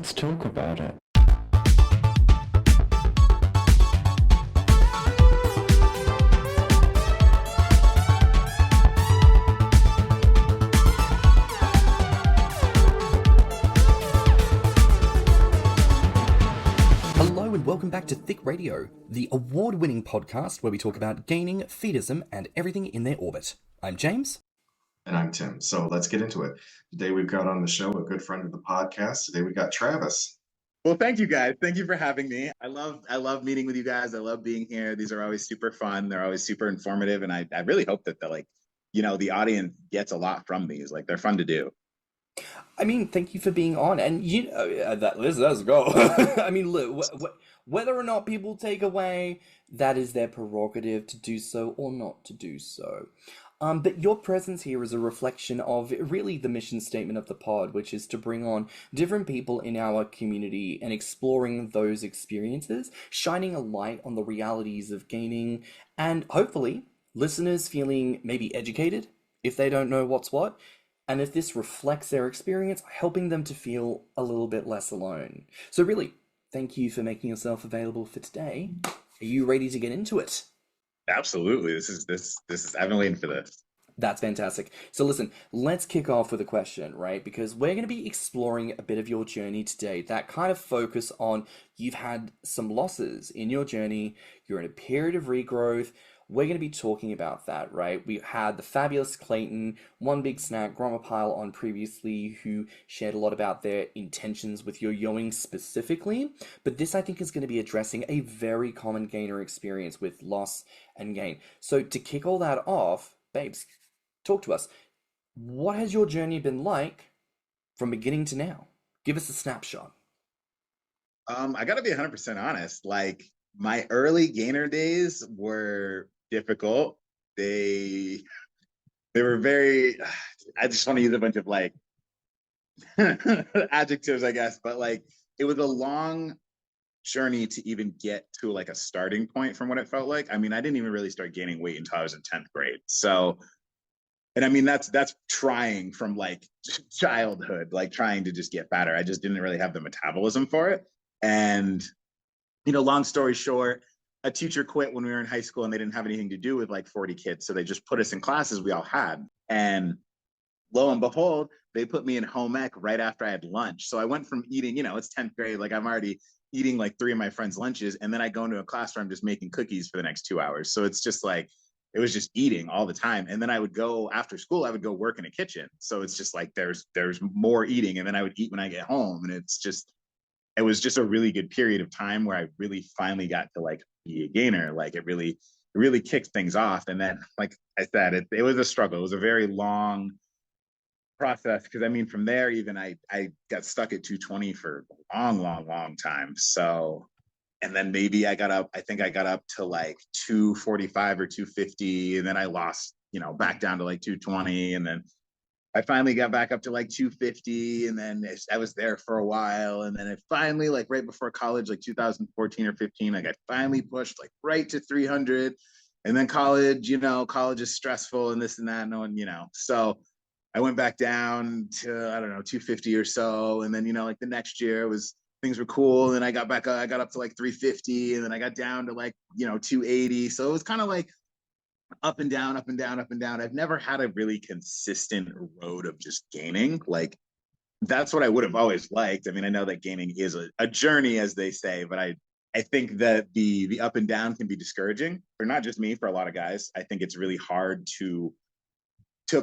let's talk about it. Hello and welcome back to Thicc Radio, the award-winning podcast where we talk about gaining, fetishism, and everything in their orbit. I'm James. And I'm Tim. So let's get into it. Today we've got on the show a good friend of the podcast. Today we got Travis. Well, thank you guys. Thank you for having me. I love meeting with you guys. I love being here. These are always super fun. They're always super informative. And I really hope that the audience gets a lot from these. Like, they're fun to do. I mean, thank you for being on. And let's go. I mean, look, whether or not people take away, that is their prerogative to do so or not to do so. But your presence here is a reflection of really the mission statement of the pod, which is to bring on different people in our community and exploring those experiences, shining a light on the realities of gaining, and hopefully listeners feeling maybe educated if they don't know what's what. And if this reflects their experience, helping them to feel a little bit less alone. So really, thank you for making yourself available for today. Are you ready to get into it? Absolutely. This is I've been waiting for this. That's fantastic. So listen, let's kick off with a question, right? Because we're going to be exploring a bit of your journey today, that kind of focus on you've had some losses in your journey, you're in a period of regrowth. We're going to be talking about that, right? We had the fabulous Clayton, One Big Snack, Grommr Pile on previously, who shared a lot about their intentions with yo-yoing specifically. But this, I think, is going to be addressing a very common gainer experience with loss and gain. So to kick all that off, babes, talk to us. What has your journey been like from beginning to now? Give us a snapshot. I got to be 100% honest. Like, my early gainer days were difficult. They were very, I just want to use a bunch of like adjectives, I guess, but like it was a long journey to even get to like a starting point from what it felt like. I mean, I didn't even really start gaining weight until I was in 10th grade. So, and I mean, that's trying from like childhood, like trying to just get fatter. I just didn't really have the metabolism for it. And, long story short, a teacher quit when we were in high school and they didn't have anything to do with like 40 kids. So they just put us in classes we all had. And lo and behold, they put me in home ec right after I had lunch. So I went from eating, it's 10th grade, like I'm already eating like 3 of my friends' lunches. And then I go into a class where I'm just making cookies for the next 2 hours. So it's just like, it was just eating all the time. And then I would go after school, I would go work in a kitchen. So it's just like, there's more eating. And then I would eat when I get home. And it was just a really good period of time where I really finally got to like be a gainer. Like it really kicked things off. And then, like I said, it was a struggle. It was a very long process. Because I mean, from there, even I got stuck at 220 for a long time. So, and then maybe I think I got up to like 245 or 250. And then I lost, back down to like 220. And then I finally got back up to like 250, and then I was there for a while. And then it finally, like right before college, like 2014 or 15, like I finally pushed like right to 300. And then college is stressful and this and that. No one, so I went back down to, I don't know, 250 or so. And then, like the next year things were cool. And then I got up to like 350, and then I got down to like, 280. So it was kind of like up and down, up and down, up and down. I've never had a really consistent road of just gaining. Like, that's what I would have always liked. I mean, I know that gaining is a journey, as they say, but I think that the up and down can be discouraging, for not just me, for a lot of guys. I think it's really hard to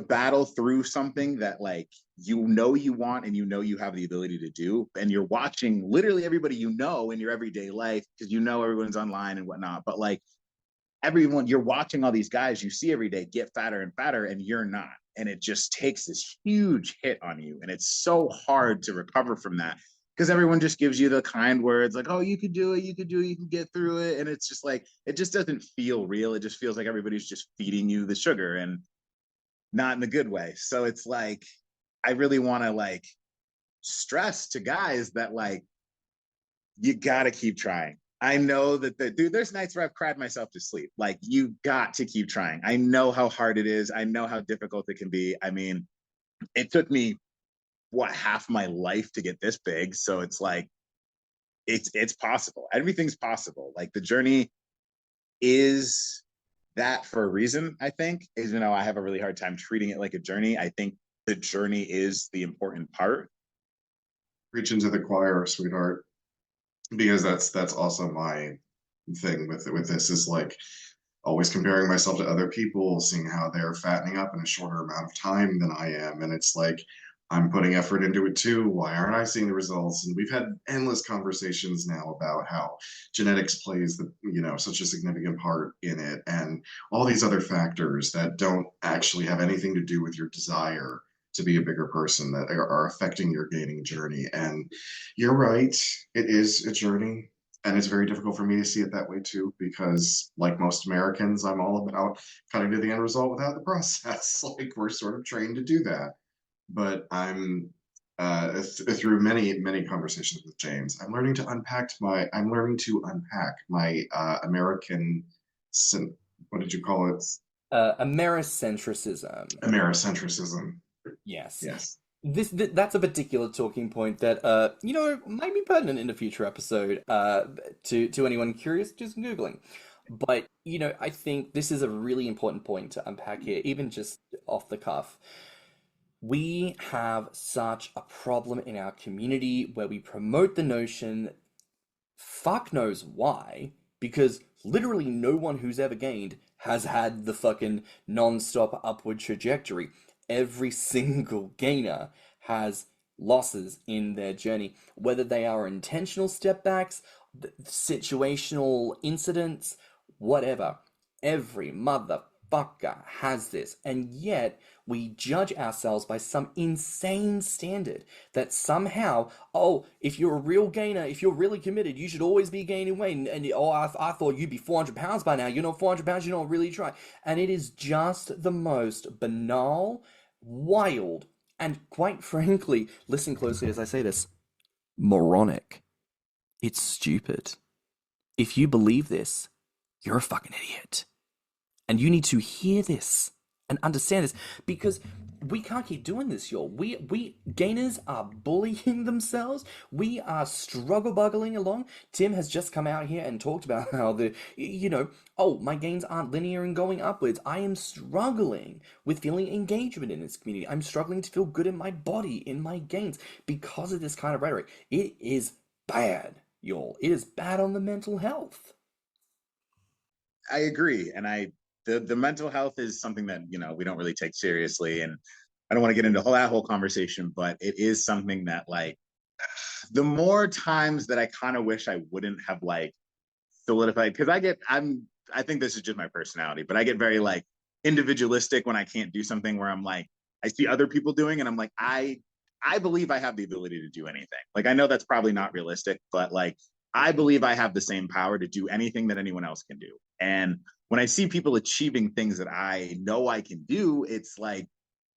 battle through something that like you want and you have the ability to do, and you're watching literally everybody in your everyday life, because everyone's online and whatnot, but like everyone, you're watching all these guys you see every day get fatter and fatter, and you're not. And it just takes this huge hit on you. And it's so hard to recover from that, because everyone just gives you the kind words like, oh, you could do it, you can get through it. And it's just like, it just doesn't feel real. It just feels like everybody's just feeding you the sugar, and not in the good way. So it's like, I really want to like stress to guys that like, you got to keep trying. I know that there's nights where I've cried myself to sleep. Like, you got to keep trying. I know how hard it is. I know how difficult it can be. I mean, it took me half my life to get this big. So it's like, it's possible. Everything's possible. Like the journey is that for a reason, I think. Is, I have a really hard time treating it like a journey. I think the journey is the important part. Reach into the choir, sweetheart, because that's also my thing with this is like always comparing myself to other people, seeing how they're fattening up in a shorter amount of time than I am. And it's like, I'm putting effort into it too. Why aren't I seeing the results? And we've had endless conversations now about how genetics plays such a significant part in it, and all these other factors that don't actually have anything to do with your desire to be a bigger person that are affecting your gaining journey. And you're right, it is a journey. And it's very difficult for me to see it that way too, because like most Americans, I'm all about cutting to the end result without the process. Like we're sort of trained to do that. But I'm through many conversations with James, I'm learning to unpack my American, what did you call it? Americentrism. Americentrism. Yes. Yes. That's a particular talking point that might be pertinent in a future episode to anyone curious, just Googling. But I think this is a really important point to unpack here, even just off the cuff. We have such a problem in our community where we promote the notion, fuck knows why, because literally no one who's ever gained has had the fucking non-stop upward trajectory. Every single gainer has losses in their journey, whether they are intentional step backs, situational incidents, whatever. Every motherfucker has this, and yet we judge ourselves by some insane standard that somehow, oh, if you're a real gainer, if you're really committed, you should always be gaining weight. And oh, I thought you'd be 400 pounds by now. You're not 400 pounds, you're not really trying. And it is just the most banal, wild, and quite frankly, listen closely as I say this, moronic. It's stupid. If you believe this, you're a fucking idiot. And you need to hear this and understand this, because we can't keep doing this, y'all. We gainers are bullying themselves. We are struggle buggling along. Tim has just come out here and talked about how my gains aren't linear and going upwards. I am struggling with feeling engagement in this community. I'm struggling to feel good in my body, in my gains, because of this kind of rhetoric. It is bad, y'all. It is bad on the mental health. I agree. And the mental health is something that, we don't really take seriously. And I don't want to get into that whole conversation, but it is something that, like, the more times that I kind of wish I wouldn't have, like, solidified, because I think this is just my personality, but I get very, like, individualistic when I can't do something, where I'm like, I see other people doing, and I'm like, I believe I have the ability to do anything. Like, I know that's probably not realistic, but, like, I believe I have the same power to do anything that anyone else can do. And when I see people achieving things that I know I can do, it's like,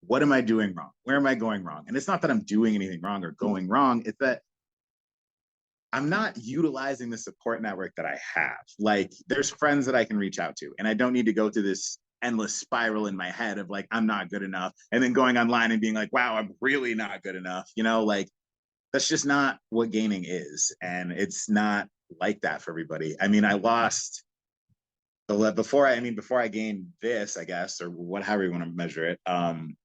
what am I doing wrong? Where am I going wrong? And it's not that I'm doing anything wrong or going wrong. It's that I'm not utilizing the support network that I have. Like, there's friends that I can reach out to, and I don't need to go through this endless spiral in my head of, like, I'm not good enough, and then going online and being like, wow, I'm really not good enough. Like, that's just not what gaining is. And it's not like that for everybody. I mean, I lost before I gained this, I guess, or however you want to measure it. From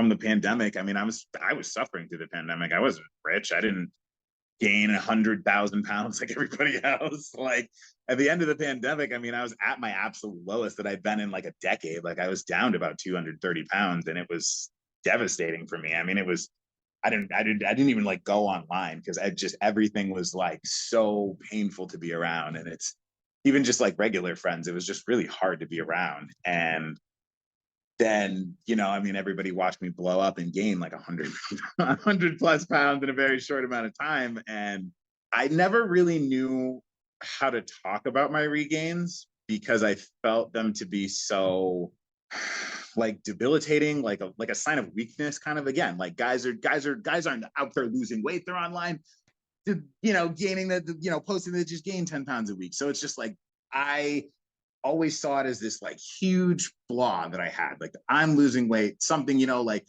the pandemic, I was suffering through the pandemic. I wasn't rich. I didn't gain 100,000 pounds like everybody else. Like, at the end of the pandemic, I was at my absolute lowest that I'd been in like a decade. Like, I was down to about 230 pounds, and it was devastating for me. I didn't even, like, go online, because everything was, like, so painful to be around. And it's even just, like, regular friends, it was just really hard to be around. And then, everybody watched me blow up and gain like 100 plus pounds in a very short amount of time. And I never really knew how to talk about my regains, because I felt them to be so, like, debilitating, like a sign of weakness, kind of. Again, like, guys aren't out there losing weight, they're online, gaining posting that just gained 10 pounds a week. So it's just like, I always saw it as this, like, huge flaw that I had, like, I'm losing weight, something, like,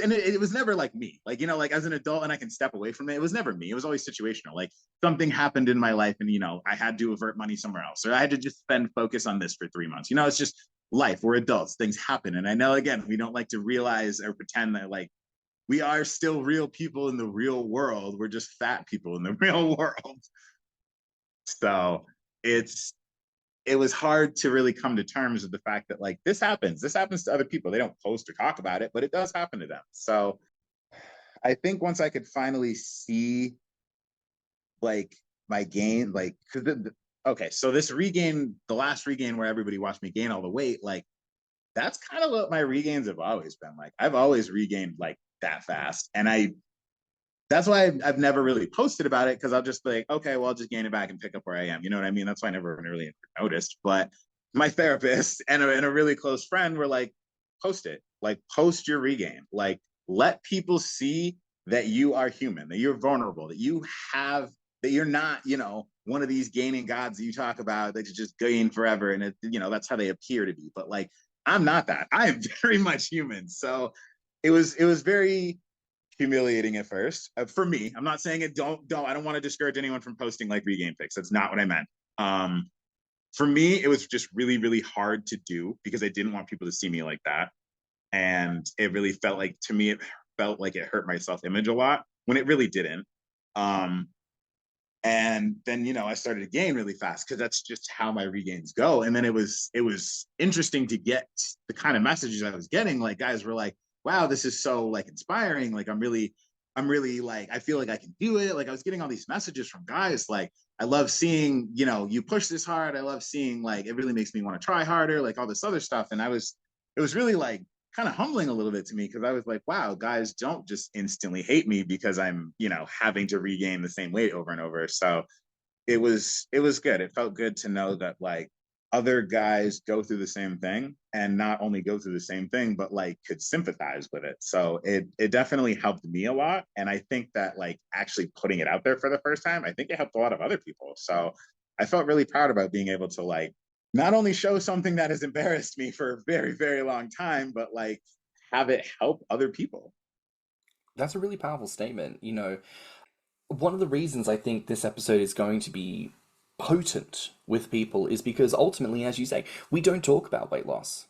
and it was never like me, like, you know, like as an adult and I can step away from it. It was never me. It was always situational. Like something happened in my life and, you know, I had to avert money somewhere else, or I had to just spend focus on this for 3 months. You know, it's just life. We're adults. Things happen. And I know, again, we don't like to realize or pretend that like we are still real people in the real world. We're just fat people in the real world. So it was hard to really come to terms with the fact that like this happens to other people. They don't post or talk about it, but it does happen to them. So I think once I could finally see like my gain, like, because okay, so this regain, the last regain where everybody watched me gain all the weight, like that's kind of what my regains have always been. Like I've always regained like that fast, and that's why I've never really posted about it, because I'll just be like, okay, well, I'll just gain it back and pick up where I am. You know what I mean? That's why I never really noticed. But my therapist and a really close friend were like, post it, like post your regain, like let people see that you are human, that you're vulnerable, that you have, that you're not, you know, one of these gaining gods that you talk about that you just gain forever. And, you know, that's how they appear to be. But like, I'm not that. I am very much human. So it was very humiliating at first for me. I'm not saying it. I don't want to discourage anyone from posting like regain pics. That's not what I meant. For me, it was just really, really hard to do because I didn't want people to see me like that. And it really felt like, to me, it felt like it hurt my self-image a lot when it really didn't. And then, you know, I started to gain really fast because that's just how my regains go. And then it was interesting to get the kind of messages I was getting. Like guys were like, wow, this is so like inspiring. Like I'm really like, I feel like I can do it. Like I was getting all these messages from guys like, I love seeing, you know, you push this hard. I love seeing like, it really makes me want to try harder, like all this other stuff. And it was really like kind of humbling a little bit to me, because I was like, wow, guys don't just instantly hate me because I'm, you know, having to regain the same weight over and over. So it was good. It felt good to know that like other guys go through the same thing, and not only go through the same thing, but like could sympathize with it. So it definitely helped me a lot. And I think that like actually putting it out there for the first time, I think it helped a lot of other people. So I felt really proud about being able to like not only show something that has embarrassed me for a very, very long time, but like have it help other people. That's a really powerful statement. You know, one of the reasons I think this episode is going to be potent with people is because ultimately, as you say, we don't talk about weight loss.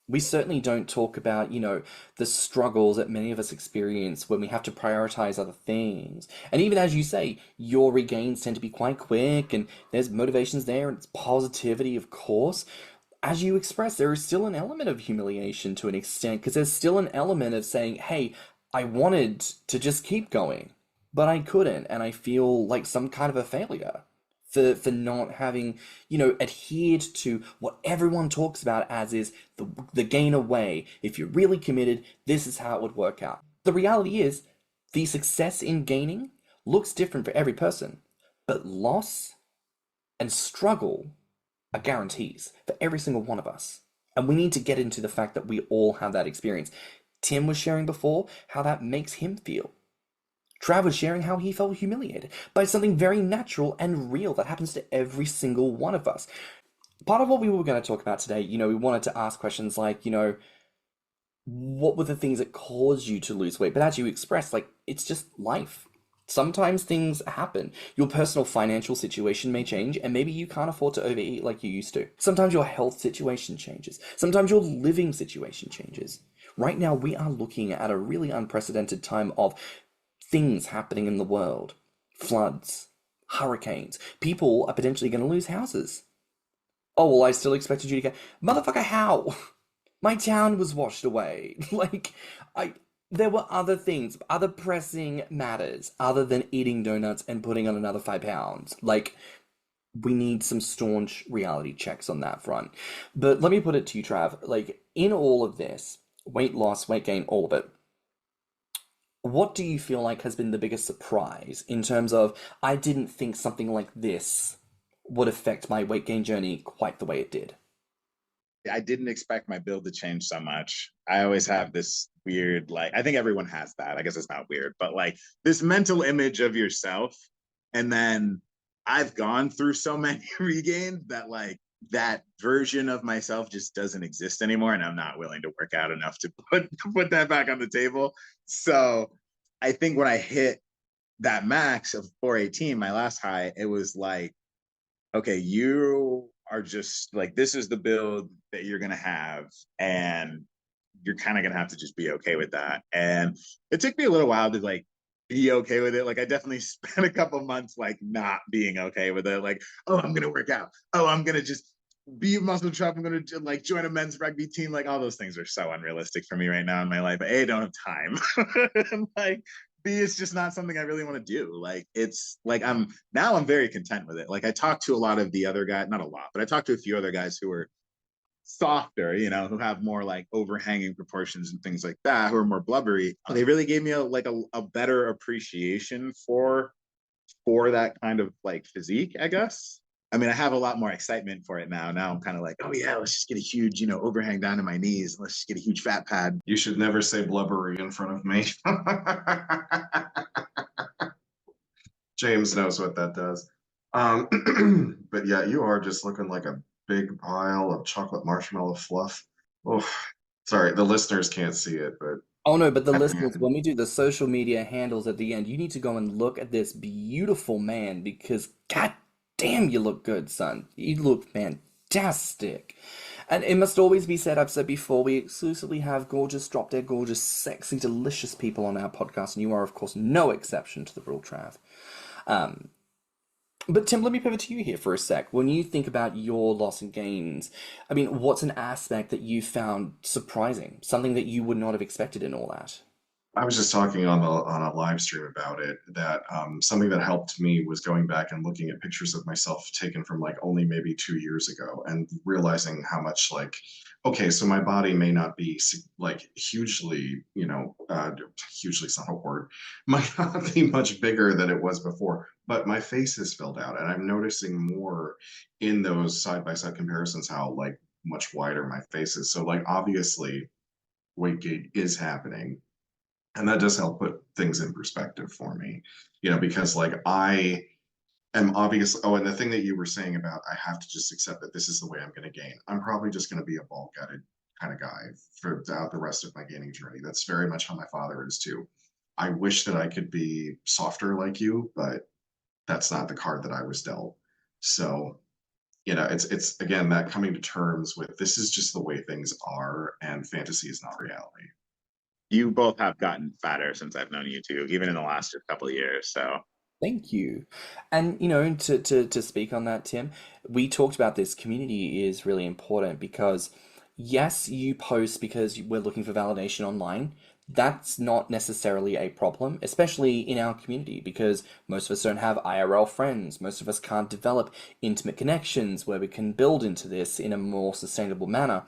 We certainly don't talk about, you know, the struggles that many of us experience when we have to prioritize other things. And even as you say, your regains tend to be quite quick, and there's motivations there, and it's positivity, of course. As you express, there is still an element of humiliation to an extent, because there's still an element of saying, hey, I wanted to just keep going, but I couldn't, and I feel like some kind of a failure for not having, you know, adhered to what everyone talks about as is the gainer way. If you're really committed, this is how it would work out. The reality is, the success in gaining looks different for every person, but loss and struggle are guarantees for every single one of us. And we need to get into the fact that we all have that experience. Tim was sharing before how that makes him feel. Trav was sharing how he felt humiliated by something very natural and real that happens to every single one of us. Part of what we were going to talk about today, you know, we wanted to ask questions like, you know, what were the things that caused you to lose weight? But as you expressed, like, it's just life. Sometimes things happen. Your personal financial situation may change, and maybe you can't afford to overeat like you used to. Sometimes your health situation changes. Sometimes your living situation changes. Right now, we are looking at a really unprecedented time of things happening in the world. Floods, hurricanes. People are potentially going to lose houses. Oh, well, I still expected you to go, motherfucker, how? My town was washed away. There were other things, other pressing matters, other than eating donuts and putting on another 5 pounds. Like, we need some staunch reality checks on that front. But let me put it to you, Trav. Like, in all of this, weight loss, weight gain, all of it, what do you feel like has been the biggest surprise in terms of, I didn't think something like this would affect my weight gain journey quite the way it did? I didn't expect my build to change so much. I always have this weird, like, I think everyone has that. I guess it's not weird, but like this mental image of yourself. And then I've gone through so many regains that like that version of myself just doesn't exist anymore, and I'm not willing to work out enough to put that back on the table. So I think when I hit that max of 418, my last high, it was like, okay, you are just like, this is the build that you're gonna have, and you're kind of gonna have to just be okay with that. And it took me a little while to like be okay with it. Like I definitely spent a couple months like not being okay with it. Like, oh, I'm gonna work out. Oh, I'm gonna just be a muscle truck. I'm gonna like join a men's rugby team. Like all those things are so unrealistic for me right now in my life. A, I don't have time. And like B, it's just not something I really want to do. Like it's like I'm very content with it. Like I talked to a lot of the other guys, not a lot, but I talked to a few other guys who are softer, you know, who have more like overhanging proportions and things like that, who are more blubbery. They really gave me a better appreciation for that kind of like physique, I guess. I mean, I have a lot more excitement for it now. Now I'm kind of like, oh yeah, let's just get a huge, you know, overhang down to my knees. Let's just get a huge fat pad. You should never say blubbery in front of me. James knows what that does. But yeah, you are just looking like a big pile of chocolate marshmallow fluff. Oh, sorry, the listeners can't see it, but Oh no, but the listeners, when we do the social media handles at the end, you need to go and look at this beautiful man because god damn, you look good, son. You look fantastic. And it must always be said, I've said before, we exclusively have gorgeous, drop dead gorgeous, sexy, delicious people on our podcast, and you are, of course, no exception to the rule, Trav. But Tim, let me pivot to you here for a sec. When you think about your loss and gains, I mean, what's an aspect that you found surprising? Something that you would not have expected in all that? I was just talking on a live stream about it, that something that helped me was going back and looking at pictures of myself taken from like only maybe 2 years ago and realizing how much like, okay, so my body may not be like hugely, you know, hugely is not a word, might not be much bigger than it was before, but my face is filled out, and I'm noticing more in those side by side comparisons how like much wider my face is. So like obviously weight gain is happening, and that does help put things in perspective for me, you know, because like I am obvious. Oh, and the thing that you were saying about I have to just accept that this is the way I'm going to gain. I'm probably just going to be a ball gutted kind of guy throughout the rest of my gaining journey. That's very much how my father is too. I wish that I could be softer like you, but that's not the card that I was dealt. So, you know, it's again that coming to terms with this is just the way things are, and fantasy is not reality. You both have gotten fatter since I've known you two, even in the last couple of years. So Thank you. And, you know, to speak on that, Tim, we talked about this community is really important because, yes, you post because we're looking for validation online. That's not necessarily a problem, especially in our community, because most of us don't have IRL friends. Most of us can't develop intimate connections where we can build into this in a more sustainable manner.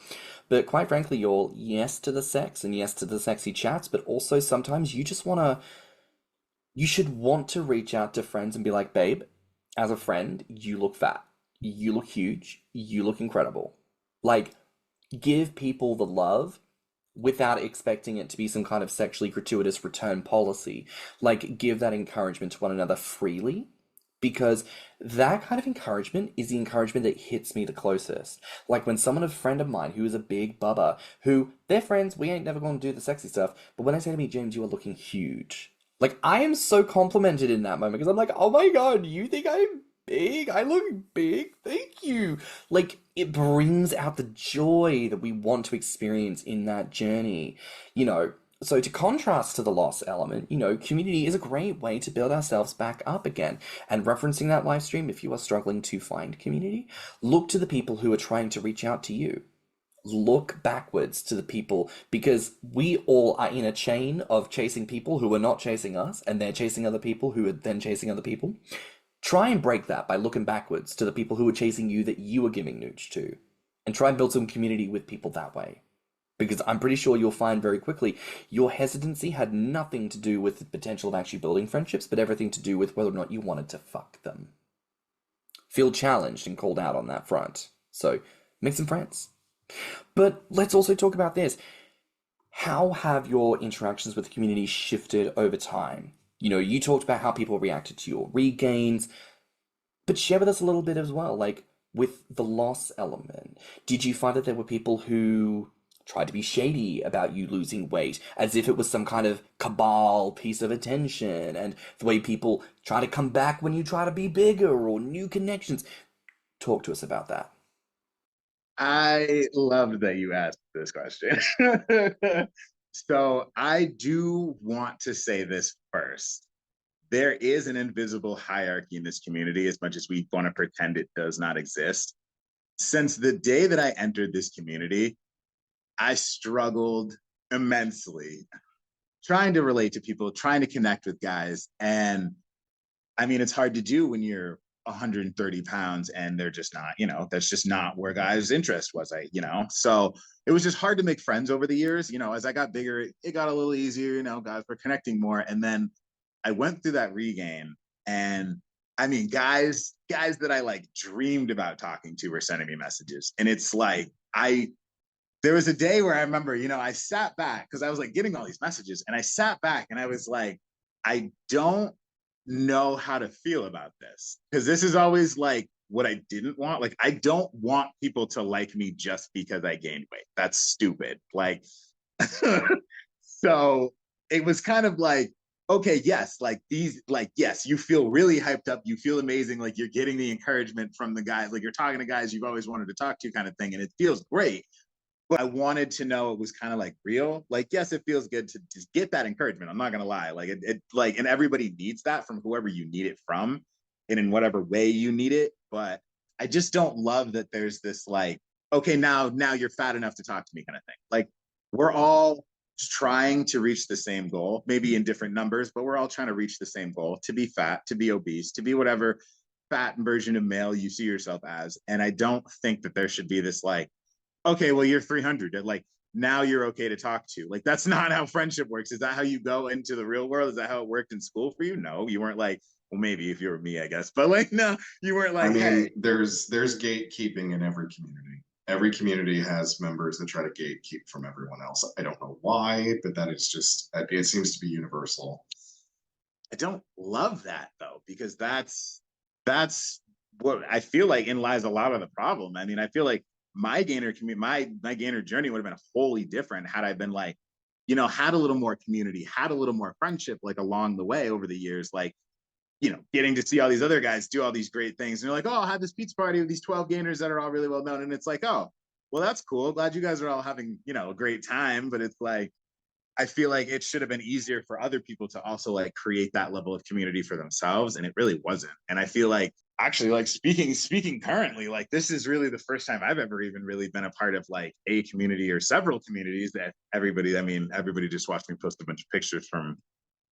But quite frankly, you're yes to the sex and yes to the sexy chats, but also sometimes you just want to you should want to reach out to friends and be like, babe, as a friend, you look fat, you look huge, you look incredible. Like, give people the love without expecting it to be some kind of sexually gratuitous return policy. Like, give that encouragement to one another freely, because that kind of encouragement is the encouragement that hits me the closest. Like when someone, a friend of mine who is a big bubba, who they're friends, we ain't never going to do the sexy stuff, but when they say to me, James, you are looking huge. Like, I am so complimented in that moment because I'm like, oh my God, you think I'm big? I look big. Thank you. Like, it brings out the joy that we want to experience in that journey, you know. So to contrast to the loss element, you know, community is a great way to build ourselves back up again. And referencing that live stream, if you are struggling to find community, look to the people who are trying to reach out to you. Look backwards to the people, because we all are in a chain of chasing people who are not chasing us, and they're chasing other people who are then chasing other people. Try and break that by looking backwards to the people who are chasing you that you are giving nooch to, and try and build some community with people that way. Because I'm pretty sure you'll find very quickly your hesitancy had nothing to do with the potential of actually building friendships, but everything to do with whether or not you wanted to fuck them. Feel challenged and called out on that front. So make some friends. But let's also talk about this. How have your interactions with the community shifted over time? You know, you talked about how people reacted to your regains, but share with us a little bit as well. Like, with the loss element, did you find that there were people who tried to be shady about you losing weight, as if it was some kind of cabal piece of attention, and the way people try to come back when you try to be bigger or new connections? Talk to us about that. I love that you asked this question. So I do want to say this first. There is an invisible hierarchy in this community, as much as we want to pretend it does not exist. Since the day that I entered this community, I struggled immensely trying to relate to people, trying to connect with guys. And I mean, it's hard to do when you're 130 pounds and they're just not, that's just not where guys' interest was. So it was just hard to make friends over the years. As I got bigger, it got a little easier, guys were connecting more. And then I went through that regain, and I mean, guys that I like dreamed about talking to were sending me messages. And it's like, there was a day where I remember, I sat back because I was like getting all these messages, and I sat back and I was like, I don't know how to feel about this, because this is always like what I didn't want. Like, I don't want people to like me just because I gained weight. That's stupid. Like, so it was kind of like, okay, yes, yes, you feel really hyped up, you feel amazing, like you're getting the encouragement from the guys, like you're talking to guys you've always wanted to talk to, kind of thing, and it feels great. But I wanted to know it was kind of like real. Like, yes, it feels good to just get that encouragement. I'm not gonna lie. Like and everybody needs that from whoever you need it from, and in whatever way you need it. But I just don't love that there's this like, okay, now you're fat enough to talk to me kind of thing. Like, we're all trying to reach the same goal, maybe in different numbers, but we're all trying to reach the same goal: to be fat, to be obese, to be whatever fat version of male you see yourself as. And I don't think that there should be this like, okay, well, you're 300. Like, now you're okay to talk to. Like, that's not how friendship works. Is that how you go into the real world? Is that how it worked in school for you? No, you weren't like, well, maybe if you were me, I guess. But like, no, you weren't like, I mean, hey. there's gatekeeping in every community. Every community has members that try to gatekeep from everyone else. I don't know why, but that is just, it seems to be universal. I don't love that though, because that's what I feel like in lies a lot of the problem. I mean, I feel like my gainer community, my gainer journey would have been wholly different had I been like, had a little more community, had a little more friendship, like along the way over the years, like, getting to see all these other guys do all these great things. And you're like, oh, I'll have this pizza party with these 12 gainers that are all really well known. And it's like, oh, well, that's cool. Glad you guys are all having, a great time. But it's like, I feel like it should have been easier for other people to also like create that level of community for themselves. And it really wasn't. And I feel like, actually, like speaking currently, like this is really the first time I've ever even really been a part of like a community or several communities that everybody just watched me post a bunch of pictures from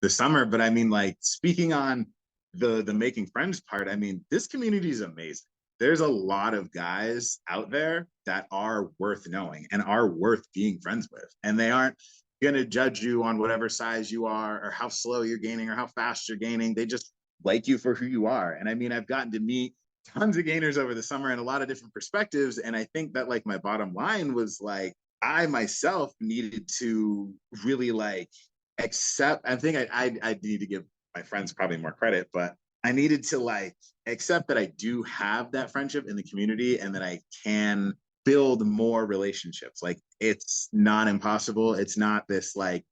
the summer. But I mean, like, speaking on the making friends part, I mean, this community is amazing. There's a lot of guys out there that are worth knowing and are worth being friends with. And they aren't going to judge you on whatever size you are or how slow you're gaining or how fast you're gaining. They just like you for who you are. And I mean, I've gotten to meet tons of gainers over the summer and a lot of different perspectives. And I think that like my bottom line was like, I myself needed to really like accept, I think I need to give my friends probably more credit, but I needed to like accept that I do have that friendship in the community and that I can build more relationships. Like, it's not impossible. It's not this like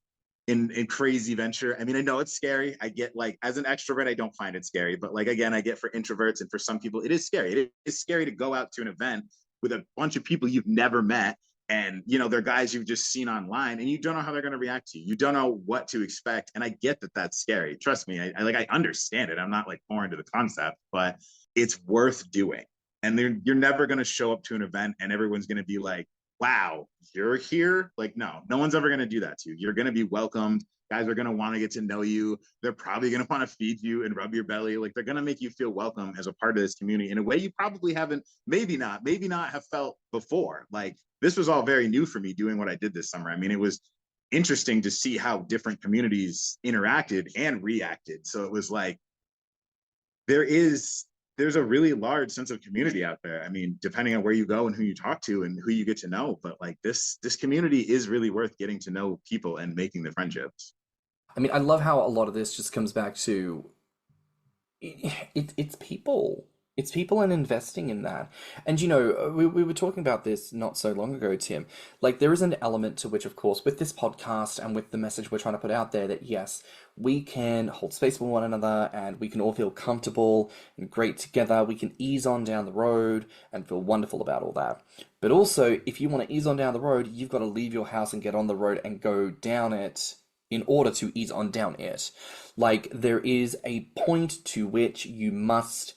in crazy venture. I mean, I know it's scary. I get like, as an extrovert, I don't find it scary, but like, again, I get for introverts and for some people, it is scary. It is scary to go out to an event with a bunch of people you've never met. And, they're guys you've just seen online and you don't know how they're going to react to you. You don't know what to expect. And I get that that's scary. Trust me. I understand it. I'm not like foreign to the concept, but it's worth doing. And you're never going to show up to an event and everyone's going to be like, wow, you're here? Like, no one's ever going to do that to you. You're going to be welcomed. Guys are going to want to get to know you. They're probably going to want to feed you and rub your belly. Like, they're going to make you feel welcome as a part of this community in a way you probably haven't, maybe not have felt before. Like, this was all very new for me doing what I did this summer. I mean, it was interesting to see how different communities interacted and reacted. So it was like, there's a really large sense of community out there. I mean, depending on where you go and who you talk to and who you get to know, but like this community is really worth getting to know people and making the friendships. I mean, I love how a lot of this just comes back to it's people. It's people and investing in that. And you know, we were talking about this not so long ago, Tim. Like, there is an element to which, of course, with this podcast and with the message we're trying to put out there, that yes, we can hold space for one another and we can all feel comfortable and great together. We can ease on down the road and feel wonderful about all that. But also, if you want to ease on down the road, you've got to leave your house and get on the road and go down it in order to ease on down it. Like, there is a point to which you must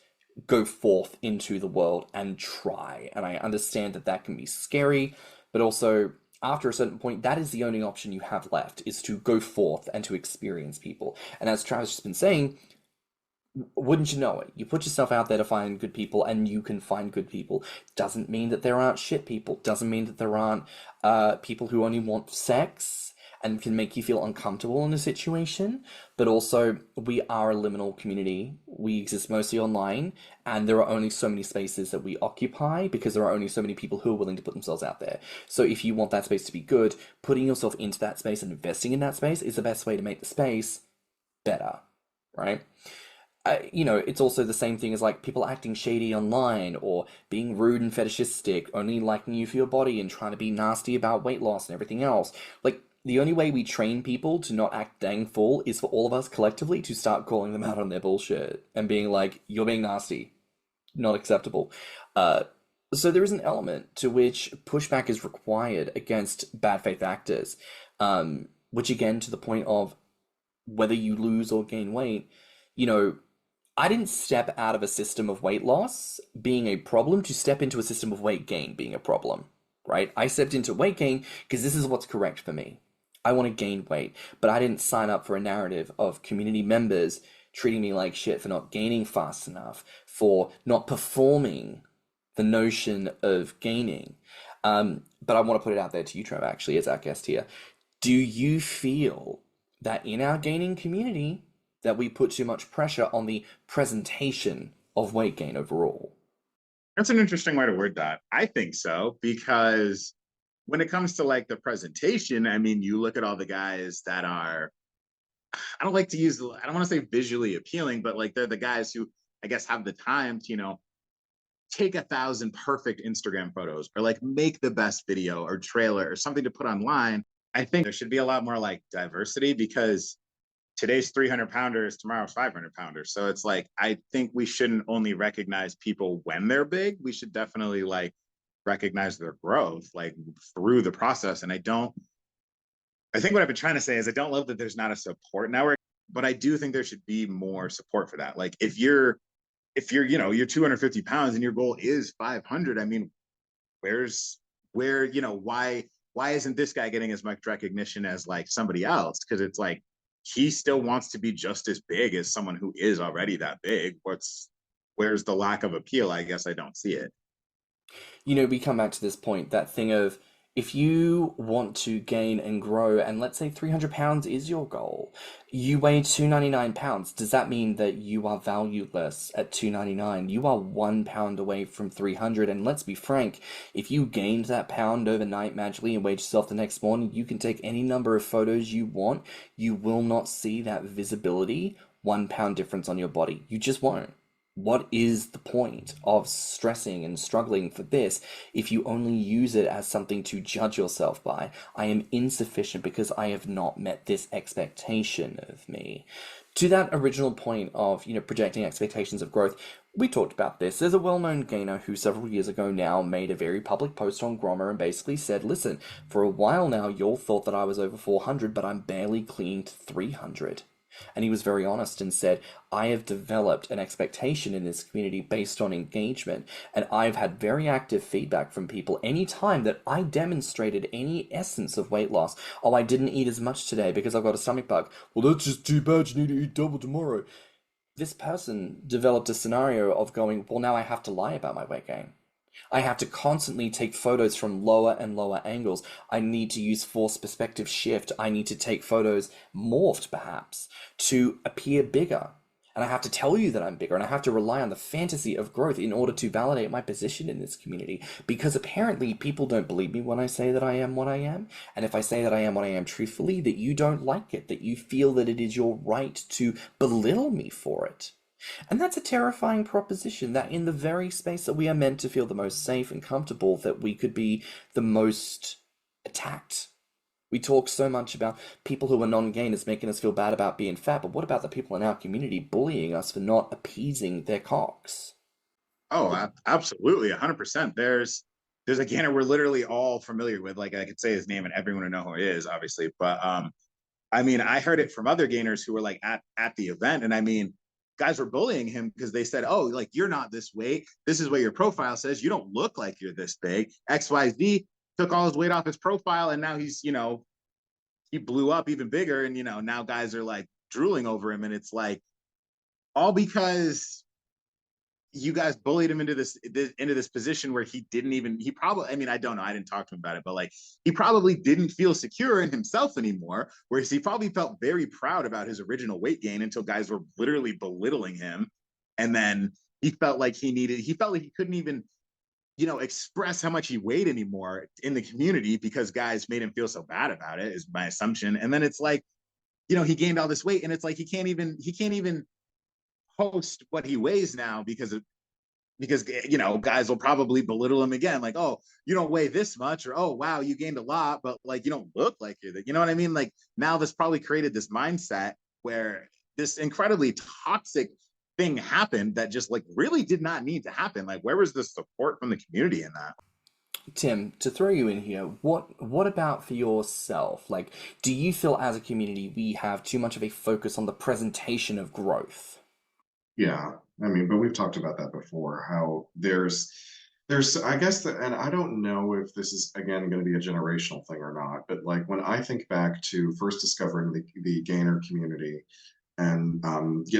go forth into the world and try. And I understand that that can be scary, but also after a certain point, that is the only option you have left, is to go forth and to experience people. And as Travis has been saying, wouldn't you know it? You put yourself out there to find good people, and you can find good people. Doesn't mean that there aren't shit people. Doesn't mean that there aren't people who only want sex and can make you feel uncomfortable in a situation. But also, we are a liminal community. We exist mostly online, and there are only so many spaces that we occupy because there are only so many people who are willing to put themselves out there. So if you want that space to be good, putting yourself into that space and investing in that space is the best way to make the space better, right? You know, it's also the same thing as like people acting shady online, or being rude and fetishistic, only liking you for your body and trying to be nasty about weight loss and everything else. Like, the only way we train people to not act dang fool is for all of us collectively to start calling them out on their bullshit and being like, you're being nasty, not acceptable. So there is an element to which pushback is required against bad faith actors, which again, to the point of whether you lose or gain weight, you know, I didn't step out of a system of weight loss being a problem to step into a system of weight gain being a problem, right? I stepped into weight gain because this is what's correct for me. I want to gain weight, but I didn't sign up for a narrative of community members treating me like shit for not gaining fast enough, for not performing the notion of gaining. But I want to put it out there to you, Trev, actually, as our guest here. Do you feel that in our gaining community that we put too much pressure on the presentation of weight gain overall? That's an interesting way to word that. I think so, because when it comes to like the presentation, I mean, you look at all the guys that are, I don't want to say visually appealing, but like they're the guys who I guess have the time to, you know, take 1,000 perfect Instagram photos, or like make the best video or trailer or something to put online. I think there should be a lot more like diversity, because today's 300 pounders, tomorrow's 500 pounders. So it's like, I think we shouldn't only recognize people when they're big. We should definitely like recognize their growth, like through the process. And I think what I've been trying to say is I don't love that there's not a support network, but I do think there should be more support for that. Like if you're, you know, you're 250 pounds and your goal is 500, I mean, why isn't this guy getting as much recognition as like somebody else? Because it's like, he still wants to be just as big as someone who is already that big. Where's the lack of appeal? I guess I don't see it. You know, we come back to this point, that thing of, if you want to gain and grow, and let's say 300 pounds is your goal, you weigh 299 pounds. Does that mean that you are valueless at 299? You are 1 pound away from 300. And let's be frank, if you gained that pound overnight magically and weighed yourself the next morning, you can take any number of photos you want. You will not see that visibility 1 pound difference on your body. You just won't. What is the point of stressing and struggling for this if you only use it as something to judge yourself by? I am insufficient because I have not met this expectation of me. To that original point of, you know, projecting expectations of growth, we talked about this. There's a well-known gainer who several years ago now made a very public post on Grommr and basically said, listen, for a while now, you all thought that I was over 400, but I'm barely clinging to 300. And he was very honest and said, I have developed an expectation in this community based on engagement, and I've had very active feedback from people anytime that I demonstrated any essence of weight loss. Oh, I didn't eat as much today because I've got a stomach bug. Well, that's just too bad. You need to eat double tomorrow. This person developed a scenario of going, well, now I have to lie about my weight gain. I have to constantly take photos from lower and lower angles. I need to use forced perspective shift. I need to take photos morphed, perhaps, to appear bigger. And I have to tell you that I'm bigger, and I have to rely on the fantasy of growth in order to validate my position in this community, because apparently people don't believe me when I say that I am what I am. And if I say that I am what I am truthfully, that you don't like it, that you feel that it is your right to belittle me for it. And that's a terrifying proposition, that in the very space that we are meant to feel the most safe and comfortable, that we could be the most attacked. We talk so much about people who are non-gainers making us feel bad about being fat, but what about the people in our community bullying us for not appeasing their cocks? Oh, absolutely, 100%. There's a gainer we're literally all familiar with. Like I could say his name and everyone would know who he is, obviously. But I mean, I heard it from other gainers who were like at the event, and I mean, guys were bullying him because they said, "Oh, like you're not this weight. This is what your profile says. You don't look like you're this big." XYZ took all his weight off his profile, and now he's, he blew up even bigger, and now guys are like drooling over him, and it's like all because you guys bullied him into this position where he probably, I mean, I don't know, I didn't talk to him about it, but like he probably didn't feel secure in himself anymore, whereas he probably felt very proud about his original weight gain until guys were literally belittling him. And then he felt like he couldn't even express how much he weighed anymore in the community because guys made him feel so bad about it, is my assumption. And then it's like, he gained all this weight, and it's like he can't even post what he weighs now because guys will probably belittle him again, like, "Oh, you don't weigh this much," or, "Oh, wow, you gained a lot, but like you don't look like you're that." You know what I mean? Like now this probably created this mindset where this incredibly toxic thing happened that just like really did not need to happen. Like where was the support from the community in that? Tim, to throw you in here, what about for yourself? Like, do you feel as a community we have too much of a focus on the presentation of growth? Yeah, I mean, but we've talked about that before, how I guess that, and I don't know if this is again going to be a generational thing or not, but like when I think back to first discovering the gainer community, and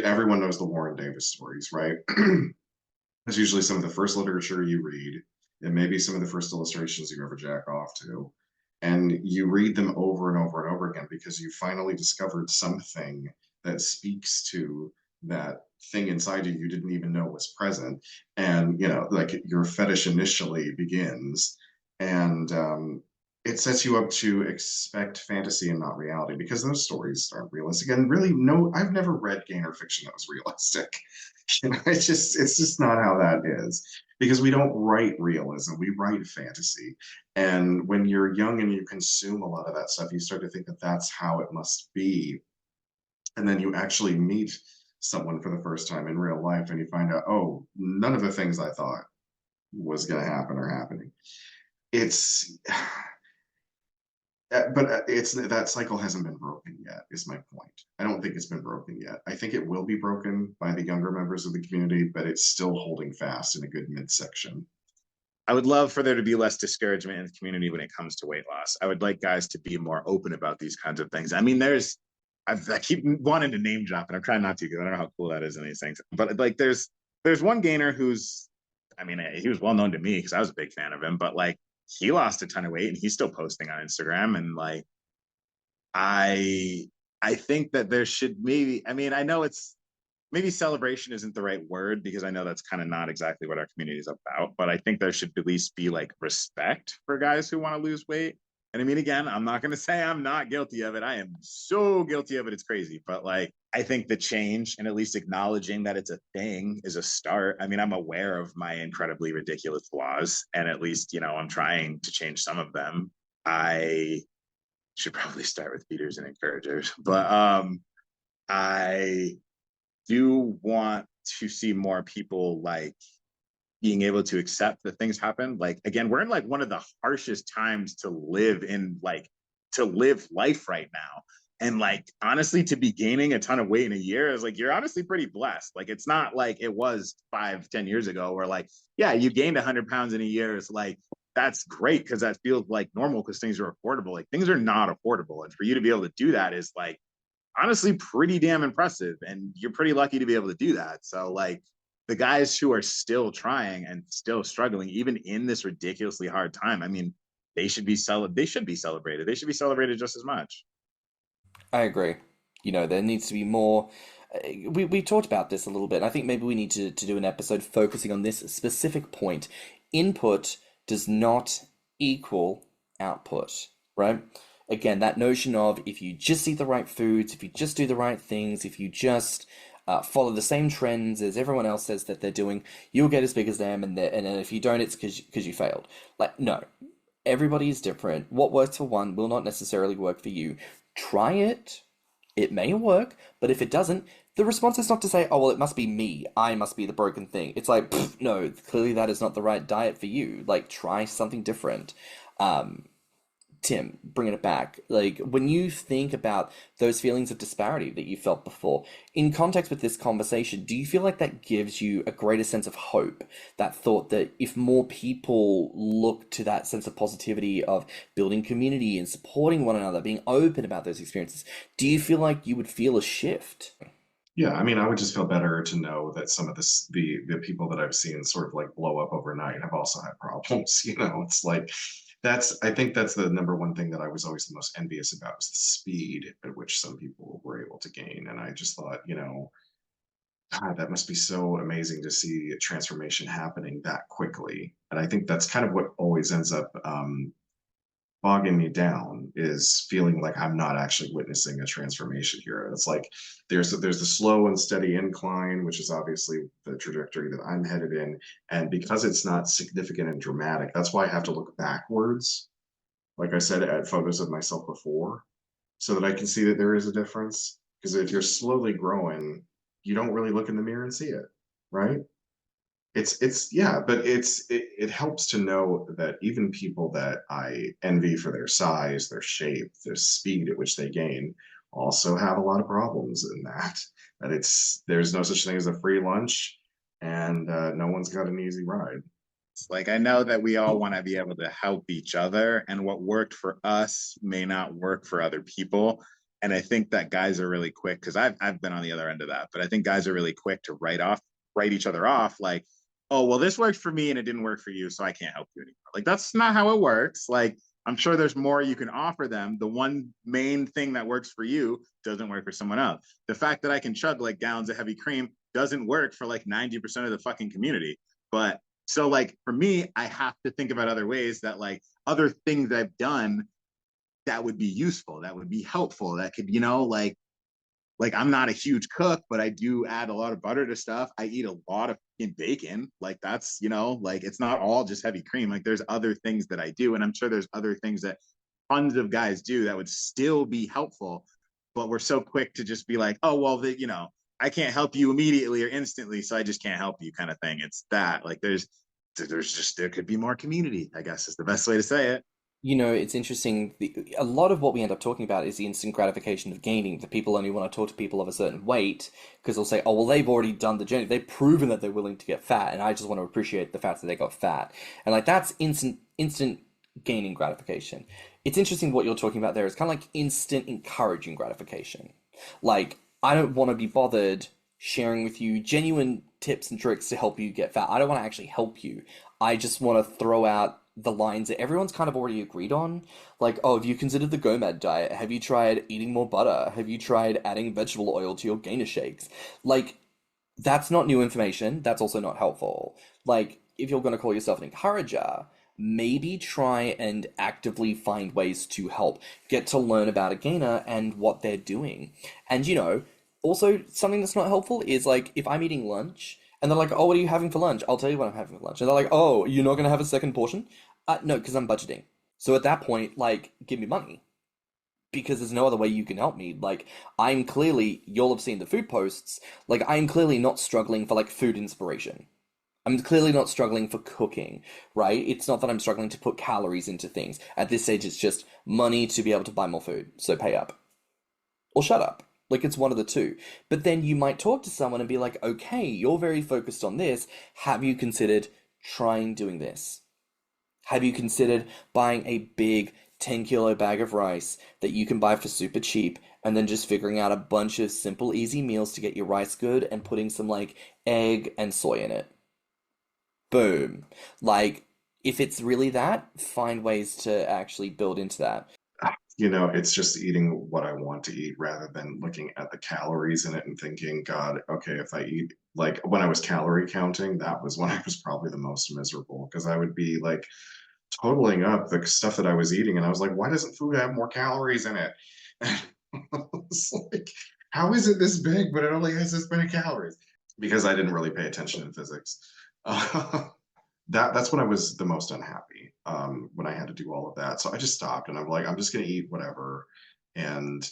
everyone knows the Warren Davis stories, right? It's usually some of the first literature you read, and maybe some of the first illustrations you ever jack off to. And you read them over and over and over again because you finally discovered something that speaks to that thing inside you didn't even know was present. And, like your fetish initially begins. And it sets you up to expect fantasy and not reality because those stories aren't realistic. And really, no, I've never read gainer fiction that was realistic. It's just not how that is because we don't write realism, we write fantasy. And when you're young and you consume a lot of that stuff, you start to think that that's how it must be. And then you actually meet someone for the first time in real life and you find out, oh, none of the things I thought was going to happen are happening. It's but it's that cycle hasn't been broken yet, is my point. I don't think it's been broken yet. I think it will be broken by the younger members of the community, but it's still holding fast in a good midsection. I would love for there to be less discouragement in the community when it comes to weight loss. I would like guys to be more open about these kinds of things. I mean, I keep wanting to name drop, and I'm trying not to because I don't know how cool that is in these things. But like, there's one gainer who's, I mean, he was well known to me because I was a big fan of him. But like, he lost a ton of weight, and he's still posting on Instagram. And like, I think that there should maybe. I mean, I know it's maybe celebration isn't the right word because I know that's kind of not exactly what our community is about. But I think there should at least be like respect for guys who want to lose weight. And I mean, again, I'm not going to say I'm not guilty of it. I am so guilty of it. It's crazy. But like, I think the change and at least acknowledging that it's a thing is a start. I mean, I'm aware of my incredibly ridiculous flaws, and at least, I'm trying to change some of them. I should probably start with feeders and encouragers, but I do want to see more people like being able to accept that things happen. Like, again, we're in like one of the harshest times to live life right now. And like, honestly, to be gaining a ton of weight in a year is like, you're honestly pretty blessed. Like, it's not like it was 5-10 years ago where like, yeah, you gained 100 pounds in a year. It's like, that's great because that feels like normal because things are affordable. Like, things are not affordable. And for you to be able to do that is like, honestly, pretty damn impressive. And you're pretty lucky to be able to do that. So like, the guys who are still trying and still struggling, even in this ridiculously hard time, I mean, they should be celebrated. They should be celebrated just as much. I agree. There needs to be more. We talked about this a little bit. I think maybe we need to do an episode focusing on this specific point. Input does not equal output, right? Again, that notion of if you just eat the right foods, if you just do the right things, if you just follow the same trends as everyone else says that they're doing, you'll get as big as them, and then if you don't, it's because you failed. Like, no, everybody is different. What works for one will not necessarily work for you. Try it. It may work, but if it doesn't, the response is not to say, oh, well, it must be me. I must be the broken thing. It's like, no, clearly that is not the right diet for you. Like, try something different. Tim, bringing it back, like when you think about those feelings of disparity that you felt before, in context with this conversation, do you feel like that gives you a greater sense of hope? That thought that if more people look to that sense of positivity of building community and supporting one another, being open about those experiences, do you feel like you would feel a shift? Yeah, I mean, I would just feel better to know that some of the people that I've seen sort of like blow up overnight have also had problems. It's like I think that's the number one thing that I was always the most envious about was the speed at which some people were able to gain. And I just thought, God, that must be so amazing to see a transformation happening that quickly. And I think that's kind of what always ends up bogging me down is feeling like I'm not actually witnessing a transformation here. It's like there's the slow and steady incline, which is obviously the trajectory that I'm headed in. And because it's not significant and dramatic, that's why I have to look backwards, like I said, at photos of myself before, so that I can see that there is a difference. Because if you're slowly growing, you don't really look in the mirror and see it, right? It's yeah, but it helps to know that even people that I envy for their size, their shape, their speed at which they gain also have a lot of problems in that there's no such thing as a free lunch, and no one's got an easy ride. Like, I know that we all want to be able to help each other, and what worked for us may not work for other people. And I think that guys are really quick, because I've been on the other end of that, but I think guys are really quick to write each other off, like, oh, well, this worked for me and it didn't work for you, so I can't help you anymore. Like, that's not how it works. Like, I'm sure there's more you can offer them. The one main thing that works for you doesn't work for someone else. The fact that I can chug like gallons of heavy cream doesn't work for like 90% of the fucking community. But so, like, for me, I have to think about other ways that, like, other things I've done that would be useful, that would be helpful, that could, like I'm not a huge cook, but I do add a lot of butter to stuff. I eat a lot of bacon. Like, that's, like, it's not all just heavy cream. Like, there's other things that I do. And I'm sure there's other things that tons of guys do that would still be helpful. But we're so quick to just be like, oh, well, I can't help you immediately or instantly, so I just can't help you kind of thing. It's that, like, there could be more community, I guess is the best way to say it. It's interesting. A lot of what we end up talking about is the instant gratification of gaining. The people only want to talk to people of a certain weight because they'll say, oh, well, they've already done the journey. They've proven that they're willing to get fat, and I just want to appreciate the fact that they got fat. And, like, that's instant gaining gratification. It's interesting what you're talking about there. It's kind of like instant encouraging gratification. Like, I don't want to be bothered sharing with you genuine tips and tricks to help you get fat. I don't want to actually help you. I just want to throw out the lines that everyone's kind of already agreed on. Like, oh, have you considered the Grommr diet? Have you tried eating more butter? Have you tried adding vegetable oil to your gainer shakes? Like, that's not new information. That's also not helpful. Like, if you're going to call yourself an encourager, maybe try and actively find ways to help. Get to learn about a gainer and what they're doing. And, also something that's not helpful is, like, if I'm eating lunch and they're like, oh, what are you having for lunch? I'll tell you what I'm having for lunch. And they're like, oh, you're not going to have a second portion? No, because I'm budgeting. So at that point, like, give me money. Because there's no other way you can help me. Like, you'll have seen the food posts, like, I'm clearly not struggling for, like, food inspiration. I'm clearly not struggling for cooking, right? It's not that I'm struggling to put calories into things. At this stage, it's just money to be able to buy more food. So pay up. Or shut up. Like, it's one of the two. But then you might talk to someone and be like, okay, you're very focused on this. Have you considered trying doing this? Have you considered buying a big 10-kilo bag of rice that you can buy for super cheap and then just figuring out a bunch of simple, easy meals to get your rice good and putting some, like, egg and soy in it? Boom. Like, if it's really that, find ways to actually build into that. It's just eating what I want to eat rather than looking at the calories in it and thinking, God, okay, if I eat, like, when I was calorie counting, that was when I was probably the most miserable because I would be like totaling up the stuff that I was eating and I was like, why doesn't food have more calories in it? It's like, how is it this big, but it only has this many calories? Because I didn't really pay attention in physics. That's when I was the most unhappy, when I had to do all of that. So I just stopped, and I'm like, I'm just going to eat whatever. And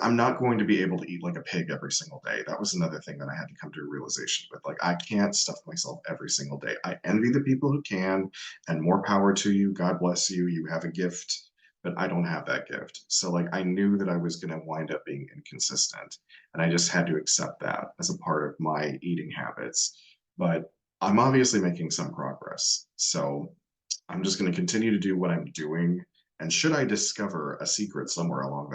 I'm not going to be able to eat like a pig every single day. That was another thing that I had to come to a realization with. Like, I can't stuff myself every single day. I envy the people who can, and more power to you. God bless you. You have a gift, but I don't have that gift. So like, I knew that I was going to wind up being inconsistent, and I just had to accept that as a part of my eating habits. But I'm obviously making some progress. So I'm just going to continue to do what I'm doing. And should I discover a secret somewhere along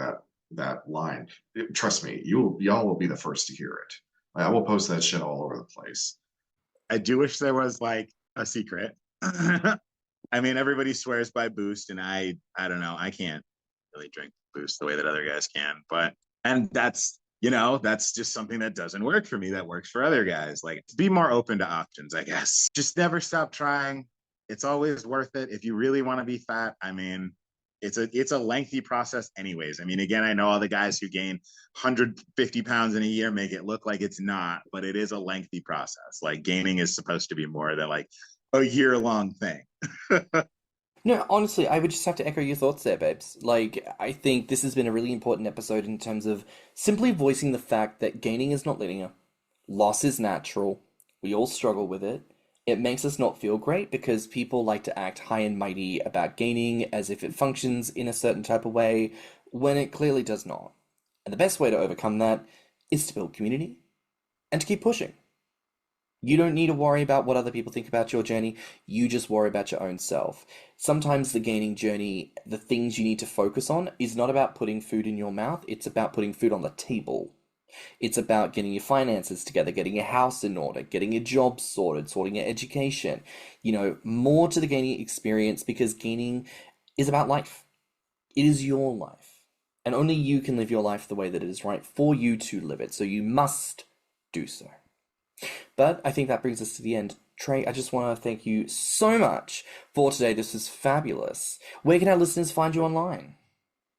that line, trust me, y'all will be the first to hear it. I will post that shit all over the place. I do wish there was like a secret. I mean, everybody swears by Boost, and I don't know, I can't really drink Boost the way that other guys can. And that's, that's just something that doesn't work for me. That works for other guys. Like, be more open to options, I guess. Just never stop trying. It's always worth it. If you really want to be fat, I mean, it's a lengthy process anyways. I mean, again, I know all the guys who gain 150 pounds in a year make it look like it's not, but it is a lengthy process. Like, gaining is supposed to be more than like a year-long thing. No, honestly, I would just have to echo your thoughts there, babes. Like, I think this has been a really important episode in terms of simply voicing the fact that gaining is not linear. Loss is natural. We all struggle with it. It makes us not feel great because people like to act high and mighty about gaining as if it functions in a certain type of way when it clearly does not. And the best way to overcome that is to build community and to keep pushing. You don't need to worry about what other people think about your journey. You just worry about your own self. Sometimes the gaining journey, the things you need to focus on is not about putting food in your mouth. It's about putting food on the table. It's about getting your finances together, getting your house in order, getting your job sorted, sorting your education. More to the gaining experience, because gaining is about life. It is your life. And only you can live your life the way that it is right for you to live it. So you must do so. But I think that brings us to the end. Trey, I just want to thank you so much for today. This was fabulous. Where can our listeners find you online?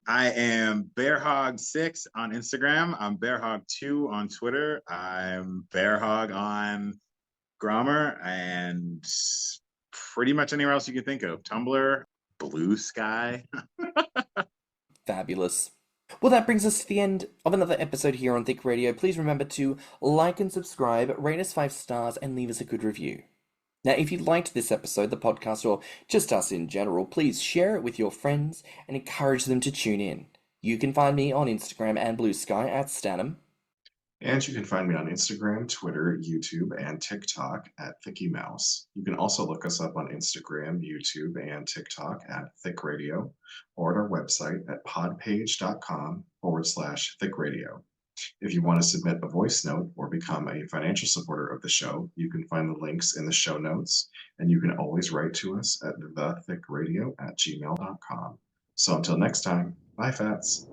I am bearhog6 on Instagram. I'm bearhog2 on Twitter. I'm bearhog on Grommr, and pretty much anywhere else you can think of. Tumblr, BlueSky. Fabulous. Well, that brings us to the end of another episode here on Thicc Radio. Please remember to like and subscribe, rate us 5 stars, and leave us a good review. Now, if you liked this episode, the podcast, or just us in general, please share it with your friends and encourage them to tune in. You can find me on Instagram and BlueSky at stannnum. And you can find me on Instagram, Twitter, YouTube, and TikTok at ThiccyMouse. You can also look us up on Instagram, YouTube, and TikTok at Thicc Radio, or at our website at podpage.com/Thicc Radio. If you want to submit a voice note or become a financial supporter of the show, you can find the links in the show notes, and you can always write to us at thethiccradio@gmail.com. So until next time, bye, Fats.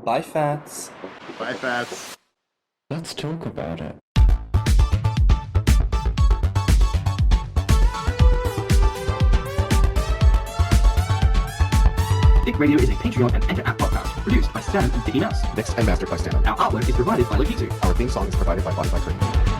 Bye, Fats. Bye, Fats. Let's talk about it. Thicc Radio is a Patreon and Enter app podcast produced by Stan and Thiccy Mouse. Mixed and mastered by stannnum. Our artwork is provided by Lokitu. Our theme song is provided by Spotify.